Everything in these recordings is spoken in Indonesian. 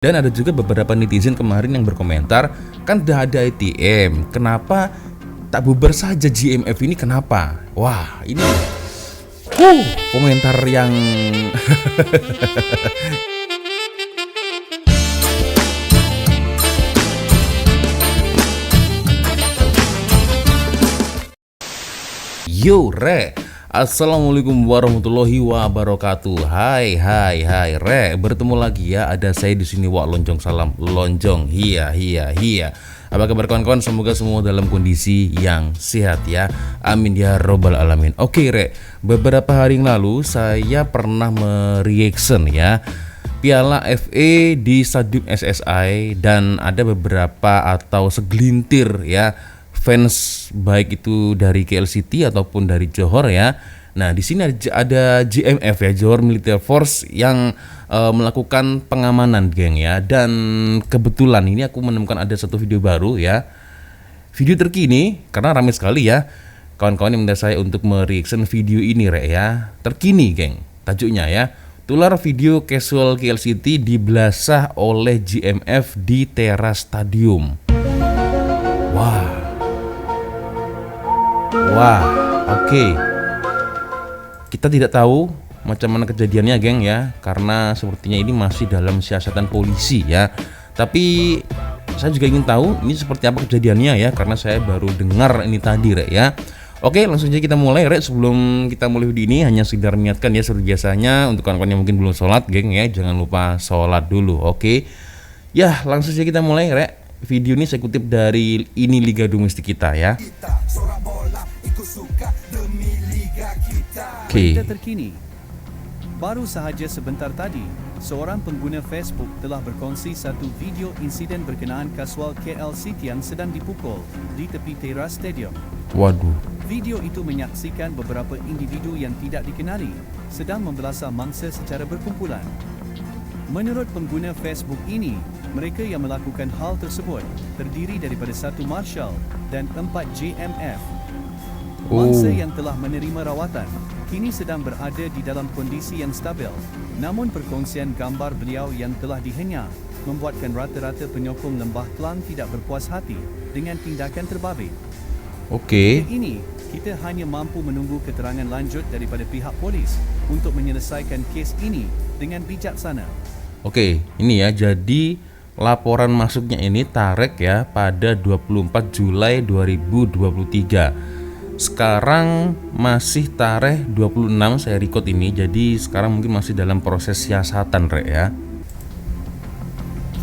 Dan ada juga beberapa netizen kemarin yang berkomentar, kan udah ada ATM, kenapa tak bubar saja GMF ini, kenapa? Wah, ini komentar yang Yo Re, Assalamualaikum warahmatullahi wabarakatuh. Hai Re, bertemu lagi ya. Ada saya di sini Wak Lonjong, salam lonjong. Hia. Apa kabar kawan-kawan? Semoga semua dalam kondisi yang sehat ya. Amin ya robbal alamin. Oke Re, beberapa hari yang lalu saya pernah mereaction ya Piala FA di Stadium SSI, dan ada beberapa atau segelintir ya fans baik itu dari KL City ataupun dari Johor ya. Nah, di sini ada JMF ya, Johor Military Force yang melakukan pengamanan, geng ya. Dan kebetulan ini aku menemukan ada satu video baru ya. Video terkini karena ramai sekali ya kawan-kawan yang minta saya untuk mereaction video ini Re ya. Terkini, geng. Tajuknya ya. Tular video casual KL City dibelasah oleh JMF di teras stadium. Wah, oke. Kita tidak tahu macam mana kejadiannya, geng ya, karena sepertinya ini masih dalam siasatan polisi ya. Tapi saya juga ingin tahu ini seperti apa kejadiannya ya, karena saya baru dengar ini tadi Re ya. Oke, langsung saja kita mulai Re. Sebelum kita mulai video ini, hanya sekedar niatkan ya seperti biasanya untuk kawan-kawan yang mungkin belum sholat, geng ya, jangan lupa sholat dulu. Oke. Ya, langsung saja kita mulai Re. Video ini saya kutip dari ini Liga Domestik kita ya. Berita terkini. Baru sahaja sebentar tadi, seorang pengguna Facebook telah berkongsi satu video insiden berkenaan kasual KL City yang sedang dipukul di tepi teras stadium. Waduh. Video itu menyaksikan beberapa individu yang tidak dikenali sedang membelasah mangsa secara berkumpulan. Menurut pengguna Facebook ini, mereka yang melakukan hal tersebut terdiri daripada 1 marshal dan 4 JMF. Mangsa yang telah menerima rawatan kini sedang berada di dalam kondisi yang stabil. Namun perkongsian gambar beliau yang telah dihenyak membuatkan rata-rata penyokong Lembah Kelang tidak berpuas hati dengan tindakan terbabit. Oke. Ini kita hanya mampu menunggu keterangan lanjut daripada pihak polis untuk menyelesaikan kes ini dengan bijaksana. Oke, ini ya, jadi laporan masuknya ini Tarek ya pada 24 Julai 2023. Sekarang masih tarikh 26 saya record ini, jadi sekarang mungkin masih dalam proses siasatan Re ya.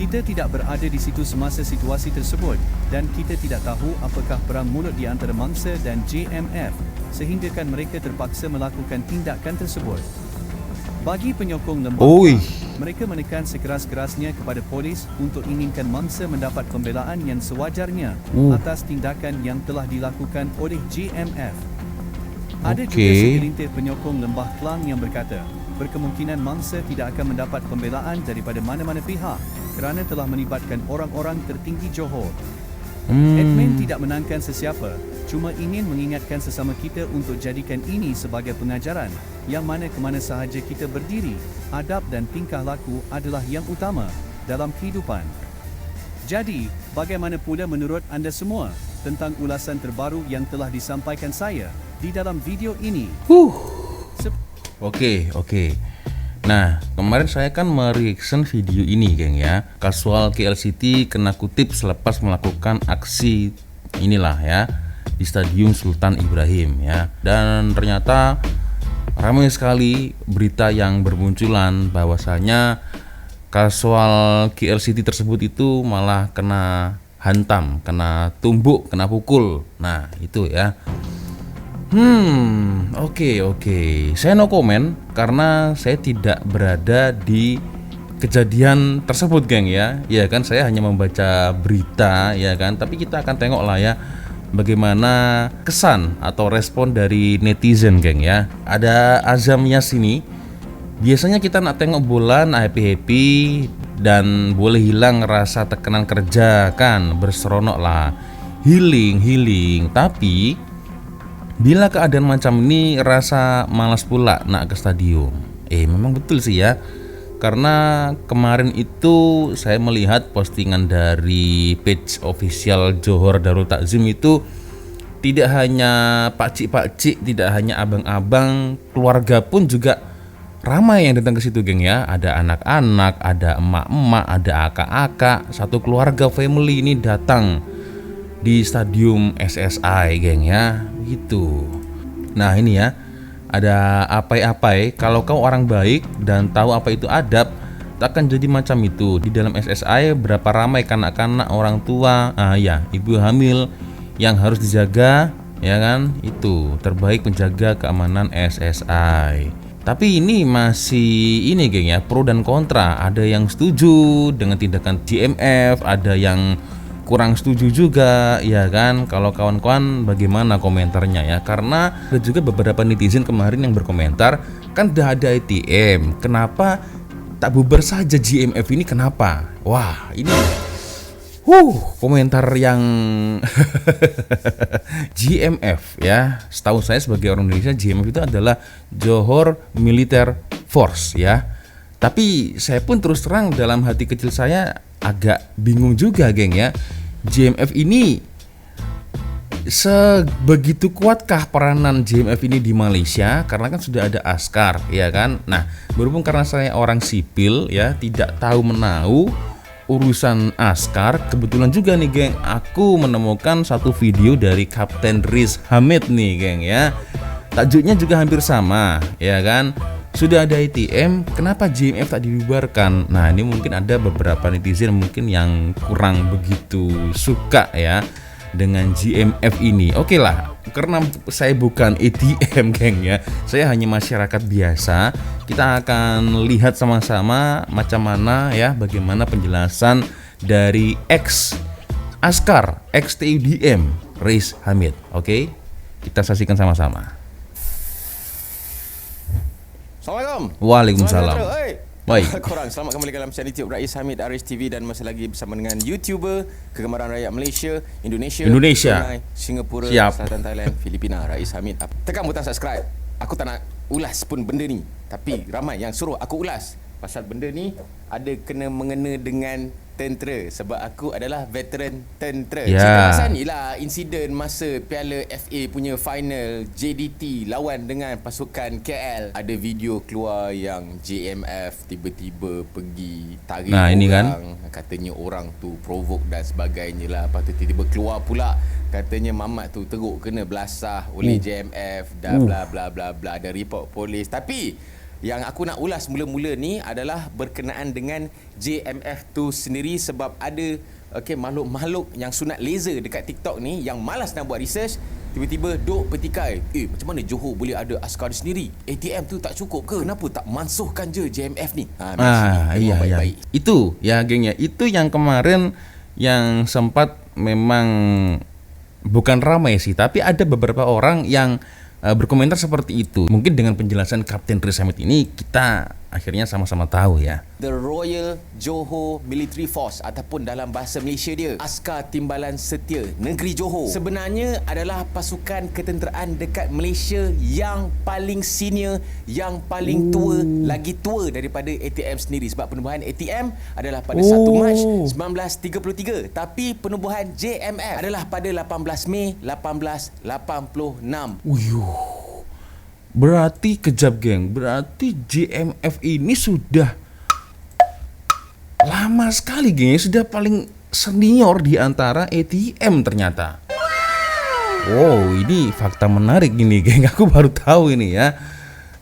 Kita tidak berada di situ semasa situasi tersebut dan kita tidak tahu apakah perang mulut di antara mangsa dan JMF sehinggakan mereka terpaksa melakukan tindakan tersebut. Bagi penyokong Lembah Kelang, mereka menekan sekeras-kerasnya kepada polis untuk inginkan mangsa mendapat pembelaan yang sewajarnya atas tindakan yang telah dilakukan oleh JMF. Ada juga segelintir penyokong Lembah Kelang yang berkata, berkemungkinan mangsa tidak akan mendapat pembelaan daripada mana-mana pihak kerana telah melibatkan orang-orang tertinggi Johor. Admin tidak menangkan sesiapa, cuma ingin mengingatkan sesama kita untuk jadikan ini sebagai pengajaran yang mana kemana sahaja kita berdiri, adab dan tingkah laku adalah yang utama dalam kehidupan. Jadi, bagaimana pula menurut anda semua tentang ulasan terbaru yang telah disampaikan saya di dalam video ini? Oke. Nah, kemarin saya kan mereaction video ini, geng ya. Kasual KL City kena kutip selepas melakukan aksi inilah ya di Stadium Sultan Ibrahim ya. Dan ternyata ramai sekali berita yang bermunculan bahwasanya kasual KL City tersebut itu malah kena hantam, kena tumbuk, kena pukul. Nah, itu ya. Oke. Saya no comment karena saya tidak berada di kejadian tersebut, geng ya. Ya kan, saya hanya membaca berita ya kan. Tapi kita akan tengok lah ya bagaimana kesan atau respon dari netizen, geng ya. Ada Azam Yasini. Biasanya kita nak tengok bola nak happy dan boleh hilang rasa tekanan kerja kan, berseronok lah, healing. Tapi bila keadaan macam ini rasa malas pula nak ke stadium. Memang betul sih ya. Karena kemarin itu saya melihat postingan dari page official Johor Darul Takzim itu tidak hanya pakcik-pakcik, tidak hanya abang-abang, keluarga pun juga ramai yang datang ke situ, geng ya. Ada anak-anak, ada emak-emak, ada akak-akak, satu keluarga family ini datang di Stadium SSI, geng ya. Gitu. Nah, ini ya. Ada apai-apai, kalau kau orang baik dan tahu apa itu adab, takkan jadi macam itu. Di dalam SSI berapa ramai kanak-kanak, orang tua, ibu hamil yang harus dijaga, ya kan? Itu terbaik menjaga keamanan SSI. Tapi ini masih geng ya, pro dan kontra. Ada yang setuju dengan tindakan GMF, ada yang kurang setuju juga, ya kan? Kalau kawan-kawan bagaimana komentarnya ya? Karena ada juga beberapa netizen kemarin yang berkomentar, kan udah ada ATM, kenapa tak bubar saja GMF ini, kenapa? Wah, ini komentar yang GMF ya. Setahu saya sebagai orang Indonesia, GMF itu adalah Johor Military Force ya. Tapi saya pun terus terang dalam hati kecil saya agak bingung juga, geng ya. GMF ini sebegitu kuatkah peranan GMF ini di Malaysia? Karena kan sudah ada askar, ya kan? Nah, berhubung karena saya orang sipil ya, tidak tahu menahu urusan askar, kebetulan juga nih, geng, aku menemukan satu video dari Kapten Riz Hamid nih, geng ya. Tajuknya juga hampir sama, ya kan? Sudah ada ATM, kenapa GMF tak dibubarkan? Nah, ini mungkin ada beberapa netizen mungkin yang kurang begitu suka ya dengan GMF ini. Oke lah, karena saya bukan ATM, geng ya. Saya hanya masyarakat biasa. Kita akan lihat sama-sama macam mana ya, bagaimana penjelasan dari ex Askar, ex TUDM Riz Hamid. Oke, kita saksikan sama-sama. Assalamualaikum. Waalaikumsalam. Baik. Korang selamat kembali dalam channel YouTube Rais Hamid Aris TV dan masih lagi bersama dengan YouTuber kegemaran rakyat Malaysia, Indonesia, Brunei, Singapura, Siap. Selatan Thailand, Filipina, Rais Hamid. Tekan butang subscribe. Aku tak nak ulas pun benda ni, tapi ramai yang suruh aku ulas. Pasal benda ni ada kena mengena dengan tentera sebab aku adalah veteran tentera. Ya. Cerita pasal ni lah insiden masa Piala FA punya final JDT lawan dengan pasukan KL. Ada video keluar yang JMF tiba-tiba pergi tarik Nah, orang. ini kan. Katanya orang tu provoke dan sebagainya lah. Lepas tu tiba-tiba keluar pula katanya mamat tu teruk kena belasah oleh JMF dan bla bla bla bla. Ada report polis. Tapi yang aku nak ulas mula-mula ni adalah berkenaan dengan JMF tu sendiri sebab ada makhluk-makhluk yang sunat laser dekat TikTok ni yang malas nak buat research, tiba-tiba duk petikai, macam mana Johor boleh ada askar sendiri? ATM tu tak cukup ke? Kenapa tak mansuhkan je JMF ni? Iya. Baik-baik. Itu ya, geng ya. Itu yang kemarin yang sempat memang bukan ramai sih, tapi ada beberapa orang yang berkomentar seperti itu. Mungkin dengan penjelasan Kapten Riz Hamid ini kita akhirnya sama-sama tahu ya. The Royal Johor Military Force ataupun dalam bahasa Malaysia dia Askar Timbalan Setia Negeri Johor sebenarnya adalah pasukan ketenteraan dekat Malaysia yang paling senior, yang paling tua, lagi tua daripada ATM sendiri sebab penubuhan ATM adalah pada 1 Mac 1933 tapi penubuhan JMF adalah pada 18 Mei 1886. Berarti kejap, geng. Berarti JMF ini sudah lama sekali, geng. Sudah paling senior di antara ATM ternyata. Wow, ini fakta menarik gini, geng. Aku baru tahu ini ya.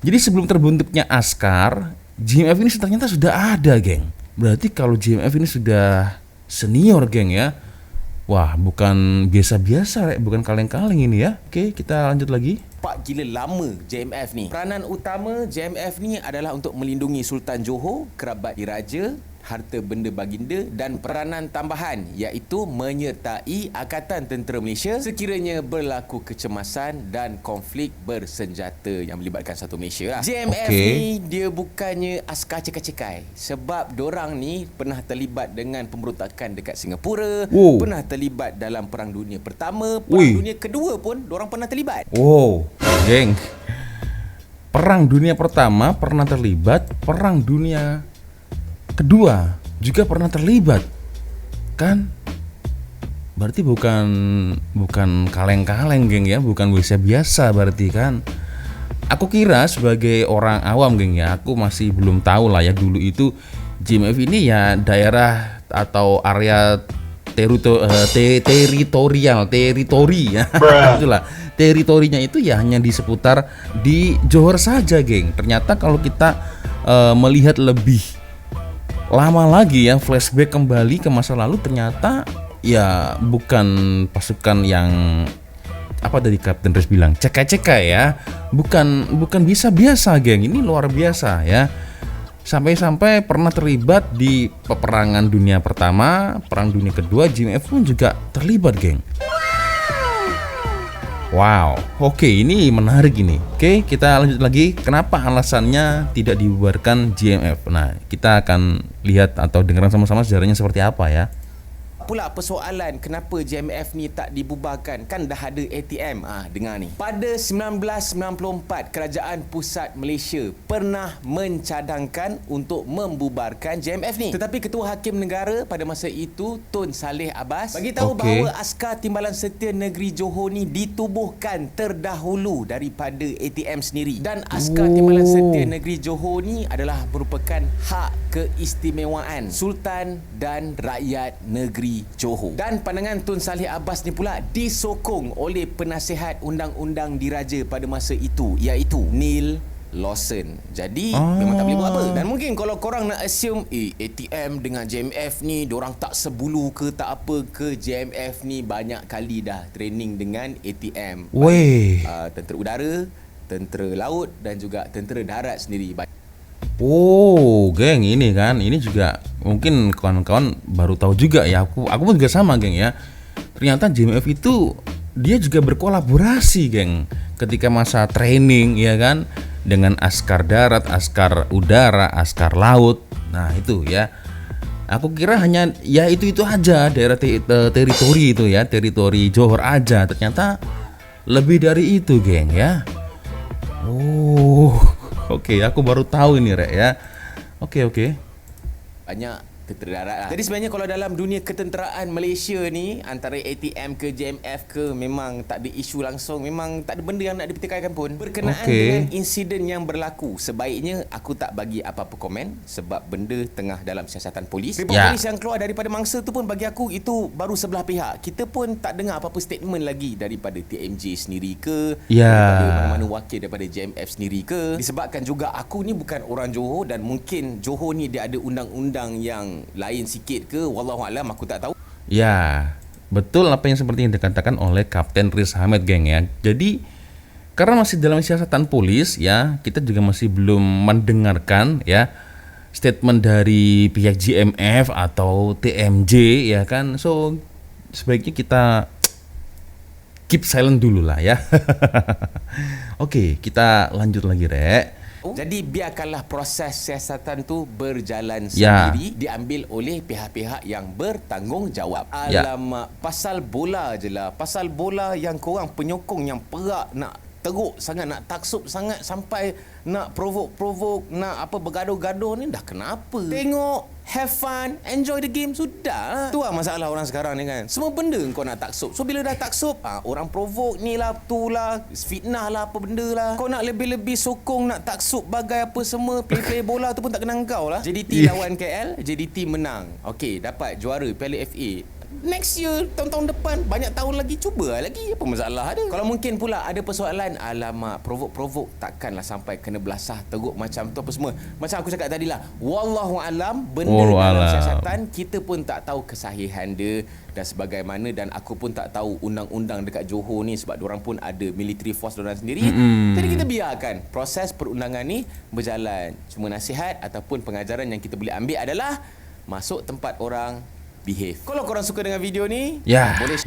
Jadi sebelum terbentuknya Askar, JMF ini ternyata sudah ada, geng. Berarti kalau JMF ini sudah senior, geng ya. Wah, bukan biasa-biasa, bukan kaleng-kaleng ini ya. Oke, kita lanjut lagi. Pak gila lama JMF ni. Peranan utama JMF ni adalah untuk melindungi Sultan Johor, kerabat diraja, harta benda baginda dan peranan tambahan iaitu menyertai Angkatan Tentera Malaysia sekiranya berlaku kecemasan dan konflik bersenjata yang melibatkan satu Malaysia lah. JMF ni dia bukannya askar cekai-cekai sebab dorang ni pernah terlibat dengan pemberontakan dekat Singapura, pernah terlibat dalam Perang Dunia Pertama, Perang Dunia Kedua pun dorang pernah terlibat. Wow, geng. Perang Dunia Pertama pernah terlibat, Perang Dunia kedua juga pernah terlibat, kan? Berarti bukan kaleng-kaleng, geng ya, bukan biasa-biasa berarti kan. Aku kira sebagai orang awam, geng ya, aku masih belum tahu lah ya dulu itu JMF ini ya daerah atau area teritori ya. Itulah teritorinya itu ya hanya di seputar di Johor saja, geng. Ternyata kalau kita melihat lebih lama lagi ya, flashback kembali ke masa lalu, ternyata ya bukan pasukan yang apa tadi Kapten Riz bilang cekai-cekai ya, bukan biasa-biasa, geng. Ini luar biasa ya. Sampai-sampai pernah terlibat di peperangan dunia pertama, perang dunia kedua, JMF pun juga terlibat, geng. Wow, oke, ini menarik ini. Oke, kita lanjut lagi. Kenapa alasannya tidak dibubarkan JMF? Nah, kita akan lihat atau dengarkan sama-sama sejarahnya seperti apa ya. Pula persoalan kenapa JMF ni tak dibubarkan, kan dah ada ATM. Dengar ni. Pada 1994, Kerajaan Pusat Malaysia pernah mencadangkan untuk membubarkan JMF ni. Tetapi Ketua Hakim Negara pada masa itu, Tun Saleh Abbas, bagi tahu bahawa Askar Timbalan Setia Negeri Johor ni ditubuhkan terdahulu daripada ATM sendiri. Dan Askar Timbalan Setia Negeri Johor ni adalah merupakan hak keistimewaan Sultan dan rakyat negeri Johor. Dan pandangan Tun Saleh Abbas ni pula disokong oleh penasihat undang-undang diraja pada masa itu, iaitu Neil Lawson. Jadi memang tak boleh buat apa. Dan mungkin kalau korang nak assume ATM dengan JMF ni diorang tak sebulu ke tak apa ke, JMF ni banyak kali dah training dengan ATM. Tentera udara, tentera laut dan juga tentera darat sendiri. Oh, geng, ini kan, ini juga mungkin kawan-kawan baru tahu juga ya. Aku pun juga sama, geng ya. Ternyata JMF itu dia juga berkolaborasi, geng, ketika masa training ya kan, dengan askar darat, askar udara, askar laut. Nah, itu ya. Aku kira hanya ya itu aja daerah teritori itu ya, teritori Johor aja. Ternyata lebih dari itu, geng ya. Oke, aku baru tahu ini, Rek ya. Oke. Banyak tentera darat lah. Jadi sebenarnya kalau dalam dunia ketenteraan Malaysia ni, antara ATM ke JMF ke, memang tak ada isu langsung, memang tak ada benda yang nak dipertikaikan pun. Berkenaan dengan insiden yang berlaku, sebaiknya aku tak bagi apa-apa komen sebab benda tengah dalam siasatan polis. Report polis yang keluar daripada mangsa tu pun bagi aku itu baru sebelah pihak. Kita pun tak dengar apa-apa statement lagi daripada TMJ sendiri ke, daripada mana-mana wakil daripada JMF sendiri ke. Disebabkan juga aku ni bukan orang Johor dan mungkin Johor ni dia ada undang-undang yang lain sikit ke, wallahualam, aku tak tahu. Ya, betul apa yang seperti yang dikatakan oleh Kapten Riz Hamid, geng ya. Jadi karena masih dalam siasatan polis ya, kita juga masih belum mendengarkan ya statement dari pihak JMF atau TMJ ya kan. So sebaiknya kita keep silent dulu lah ya. Oke, kita lanjut lagi, Rek. Jadi biarkanlah proses siasatan tu berjalan sendiri, diambil oleh pihak-pihak yang bertanggungjawab. Alamak, pasal bola je lah. Pasal bola yang korang penyokong yang perak nak teruk sangat, nak taksub sangat sampai nak provoke, nak apa bergaduh-gaduh ni, dah kenapa? Tengok, have fun, enjoy the game, sudah. Tu lah masalah orang sekarang ni kan. Semua benda kau nak taksub. So bila dah taksub, orang provoke ni lah, tu lah, fitnah lah, apa benda lah. Kau nak lebih-lebih sokong, nak taksub bagai apa semua, play bola tu pun tak kena kau lah. JDT lawan KL, JDT menang. Okey, dapat juara Piala FA. Next year, tahun-tahun depan, banyak tahun lagi, cuba lagi. Apa masalah ada? Kalau mungkin pula ada persoalan, alamak, provoke takkanlah sampai kena belasah teruk macam tu apa semua. Macam aku cakap tadi lah, wallahualam, benda dalam siasatan kita pun tak tahu kesahihan dia dan sebagaimana, dan aku pun tak tahu undang-undang dekat Johor ni sebab diorang pun ada military force diorang sendiri. Jadi kita biarkan proses perundangan ni berjalan. Cuma nasihat ataupun pengajaran yang kita boleh ambil adalah masuk tempat orang, behave. Kalau korang suka dengan video ni, boleh.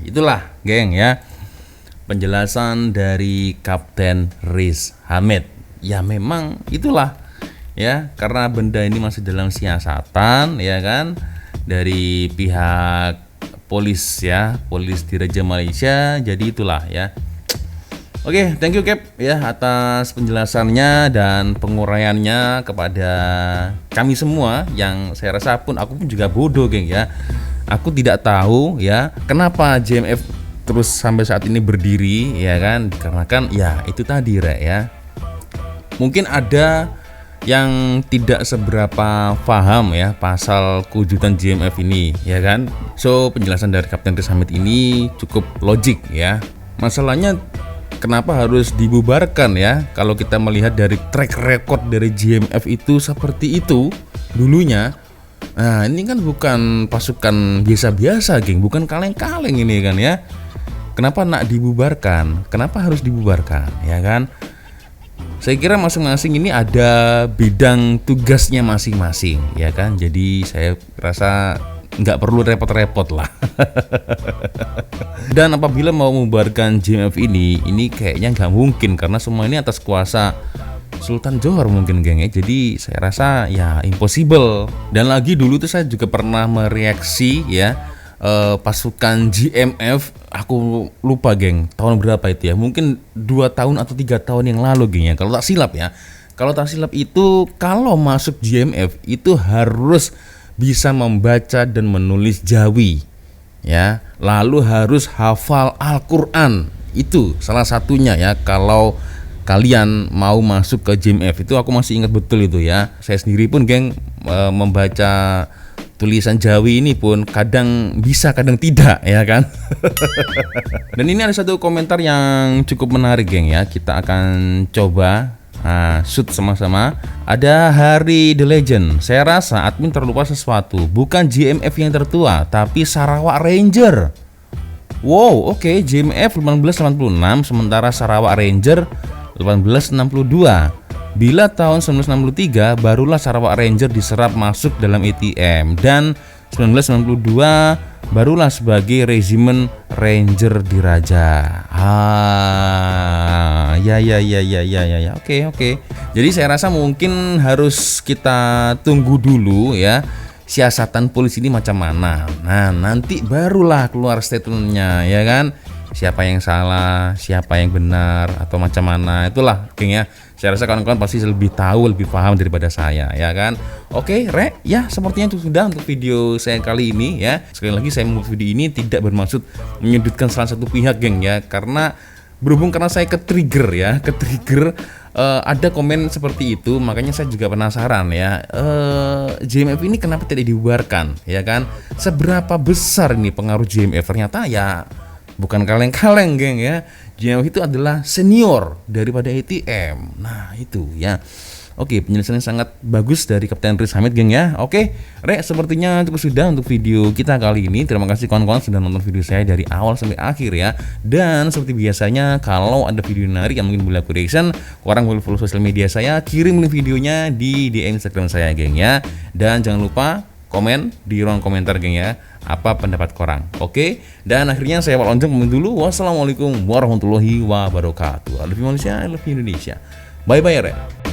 Itulah, geng ya, penjelasan dari Kapten Riz Hamid. Ya memang itulah ya, karena benda ini masih dalam siasatan ya kan, dari pihak polis ya, polis Diraja Malaysia. Jadi itulah ya, Oke, thank you Cap ya atas penjelasannya dan penguraiannya kepada kami semua yang saya rasa aku pun juga bodoh geng ya. Aku tidak tahu ya kenapa JMF terus sampai saat ini berdiri ya kan, karena kan ya itu tadi Rek ya. Mungkin ada yang tidak seberapa paham ya pasal kewujudan JMF ini ya kan. So penjelasan dari Kapten Riz Hamid ini cukup logik ya. Masalahnya kenapa harus dibubarkan ya? Kalau kita melihat dari track record dari JMF itu seperti itu dulunya. Nah ini kan bukan pasukan biasa-biasa geng, bukan kaleng-kaleng ini kan ya. Kenapa nak dibubarkan? Kenapa harus dibubarkan ya kan? Saya kira masing-masing ini ada bidang tugasnya masing-masing ya kan. Jadi saya rasa nggak perlu repot-repot lah. Dan apabila mau membubarkan JMF ini kayaknya nggak mungkin karena semua ini atas kuasa Sultan Johor mungkin geng ya. Jadi saya rasa ya impossible. Dan lagi dulu tuh saya juga pernah mereaksi ya pasukan JMF, aku lupa geng tahun berapa itu ya, mungkin 2 tahun atau 3 tahun yang lalu geng ya, kalau tak silap ya. Kalau tak silap itu kalau masuk JMF itu harus bisa membaca dan menulis Jawi ya, lalu harus hafal Al-Quran, itu salah satunya ya. Kalau kalian mau masuk ke JMF itu aku masih ingat betul itu ya. Saya sendiri pun geng membaca tulisan Jawi ini pun kadang bisa kadang tidak ya kan. Dan ini ada satu komentar yang cukup menarik geng ya, kita akan coba shoot sama-sama. Ada Hari The Legend. Saya rasa admin terlupa sesuatu. Bukan JMF yang tertua, tapi Sarawak Ranger. Wow, oke. JMF 1886, sementara Sarawak Ranger 1862. Bila tahun 1963 barulah Sarawak Ranger diserap masuk dalam ATM, dan 1992 barulah sebagai Regimen Ranger Diraja. Ya. Oke. Jadi saya rasa mungkin harus kita tunggu dulu ya siasatan polisi ini macam mana. Nah, nanti barulah keluar statementnya ya kan. Siapa yang salah, siapa yang benar atau macam mana. Itulah geng ya. Saya rasa kawan-kawan pasti lebih tahu, lebih paham daripada saya ya kan. Oke, Rek, ya sepertinya itu sudah untuk video saya kali ini ya. Sekali lagi saya membuat video ini tidak bermaksud menyudutkan salah satu pihak geng ya, karena berhubung karena saya ke-trigger ya, ada komen seperti itu, makanya saya juga penasaran ya, JMF ini kenapa tidak dibubarkan ya kan. Seberapa besar ini pengaruh JMF? Ternyata ya bukan kaleng-kaleng geng ya. JMF itu adalah senior daripada ATM. Nah itu ya. Oke, penjelasannya sangat bagus dari Kapten Riz Hamid geng ya. Oke, Rek, sepertinya cukup sudah untuk video kita kali ini. Terima kasih kawan-kawan sudah nonton video saya dari awal sampai akhir ya. Dan seperti biasanya kalau ada video menarik yang mungkin boleh aku reaction, orang boleh follow sosial media saya, kirim videonya di DM Instagram saya geng ya. Dan jangan lupa komen di ruang komentar geng ya, apa pendapat korang. Oke, dan akhirnya saya Pak Lonjong pamit dulu. Wassalamualaikum warahmatullahi wabarakatuh. I love you Malaysia, I love you Indonesia. Bye bye Rek.